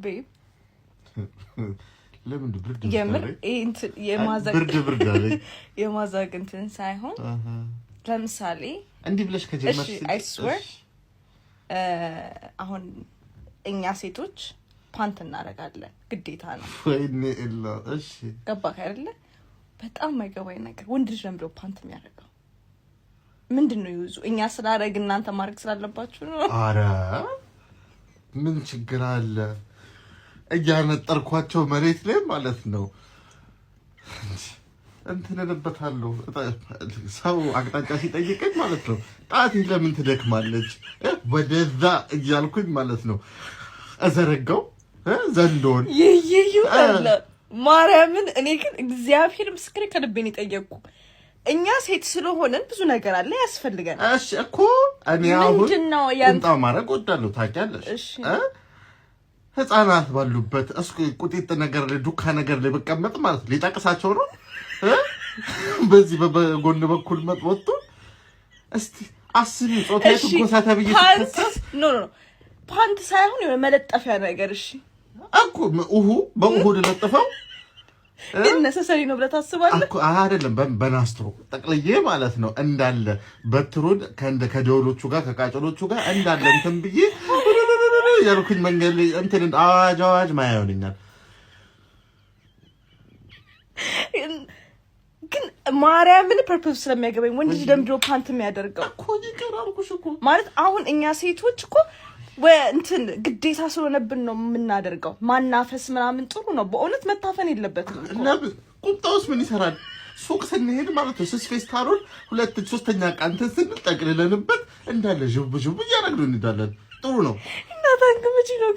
ቤብ ለምን ብርድ የማዛግ እንትን ሳይሆን ለምሳሌ እንዲህ ብለሽ ከጀመርሽ I swear አሁን እኛ ሴቶች ፓንት እናደርጋለን ግዴታ ነው ወይኔ እላ እሺ ገባክ አይደለ በጣም የማይገባኝ ነገር ወንድ ልጅ ለምዶ ፓንት የሚያደርገው ምንድነው ይዙ እኛ ስላደረግ እናንተ ማድረግ ስላለባችሁ ነው አረ ምን ችግር አለ እያነጠርኳቸው መሬት ላይ ማለት ነው እንትን ለበታለሁ ሰው አቅጣጫ ሲጠይቀኝ ማለት ነው ጣቴ ለምን ትደክማለች ወደዛ እያልኩኝ ማለት ነው አዘረጋው ዘንዶን አለ ማርያምን እኔ ግን እግዚአብሔር ምስክሬ ከልቤን ይጠየቁ እኛ ሴት ስለሆነን ብዙ ነገር አለ ያስፈልጋል እሺ እኮ እኔ አሁን እንጣ ማረግ ወዳለሁ ታውቂያለሽ ህፃናት ባሉበት እስኩ ቁጢጥ ነገር ላይ ዱካ ነገር ላይ በቀመጥ ማለት ሊጠቅሳቸው ነው በዚህ በጎን በኩል መጥወጡ እስቲ አስቢ ጾታዬ ተጎሳታ በየተከሰስ ኖ ፓንት ሳይሆን የሆነ መለጠፊያ ነገር እሺ እኮ በእሁ ለጥፈው ግን ነሰሰሪ ነው ብለህ ታስባለህ እኮ አይደለም በናስትሮ ጠቅልዬ ማለት ነው እንዳለ በትሩን ከደወሎቹ ጋር ከቃጨሎቹ ጋር እንዳለ እንትን ብዬ ያልኩኝ መንገድ ላይ እንትን አዋጅ ማያውልኛል ግን ማርያምን ፐርፐዝ ስለሚያገበኝ ወንድ ልጅ ደምድሮ ፓንት የሚያደርገው እኮ ይቀራልኩሽ እኮ ማለት አሁን እኛ ሴቶች እኮ እንትን ግዴታ ስለሆነብን ነው የምናደርገው ማናፈስ ምናምን ጥሩ ነው በእውነት መታፈን የለበትም ለምን ቁጣውስ ምን ይሰራል ሱቅ ስንሄድ ማለት ነው ስፌስታሩን 2-3ኛ ቃንተን ስንጠቅልለንበት እንዳለ ጅብ እያረግን እንዳለን ጥሩ ነው እና ታንክ መጪ ነው